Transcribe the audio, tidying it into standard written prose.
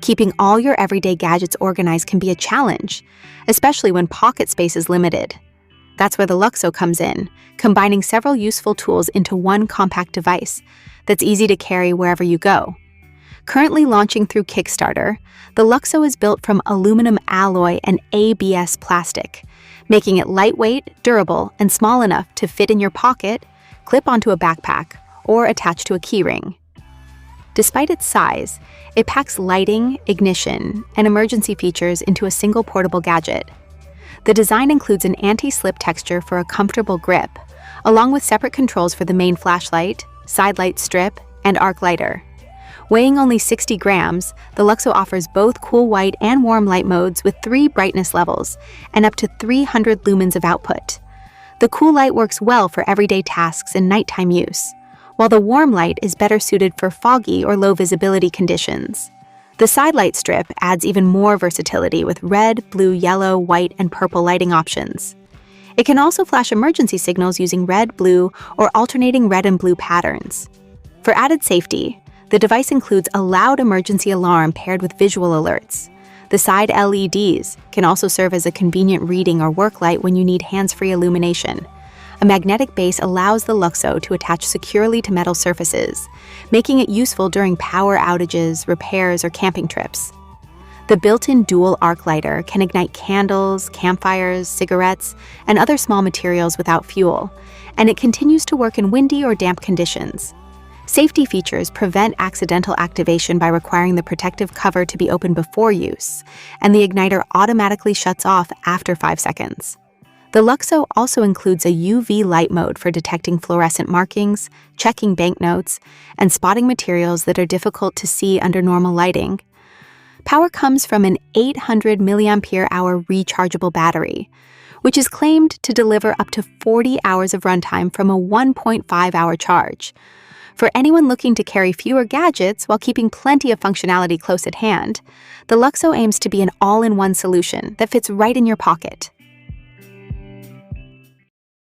Keeping all your everyday gadgets organized can be a challenge, especially when pocket space is limited. That's where the Luxo comes in, combining several useful tools into one compact device that's easy to carry wherever you go. Currently launching through Kickstarter, the Luxo is built from aluminum alloy and ABS plastic, making it lightweight, durable, and small enough to fit in your pocket, clip onto a backpack, or attach to a keyring. Despite its size, it packs lighting, ignition, and emergency features into a single portable gadget. The design includes an anti-slip texture for a comfortable grip, along with separate controls for the main flashlight, side light strip, and arc lighter. Weighing only 60 grams, the Luxo offers both cool white and warm light modes with 3 brightness levels and up to 300 lumens of output. The cool light works well for everyday tasks and nighttime use, while the warm light is better suited for foggy or low visibility conditions. The side light strip adds even more versatility with red, blue, yellow, white, and purple lighting options. It can also flash emergency signals using red, blue, or alternating red and blue patterns. For added safety, the device includes a loud emergency alarm paired with visual alerts. The side LEDs can also serve as a convenient reading or work light when you need hands-free illumination. A magnetic base allows the Luxo to attach securely to metal surfaces, making it useful during power outages, repairs, or camping trips. The built-in dual arc lighter can ignite candles, campfires, cigarettes, and other small materials without fuel, and it continues to work in windy or damp conditions. Safety features prevent accidental activation by requiring the protective cover to be opened before use, and the igniter automatically shuts off after 5 seconds. The Luxo also includes a UV light mode for detecting fluorescent markings, checking banknotes, and spotting materials that are difficult to see under normal lighting. Power comes from an 800 mAh rechargeable battery, which is claimed to deliver up to 40 hours of runtime from a 1.5-hour charge. For anyone looking to carry fewer gadgets while keeping plenty of functionality close at hand, the Luxo aims to be an all-in-one solution that fits right in your pocket.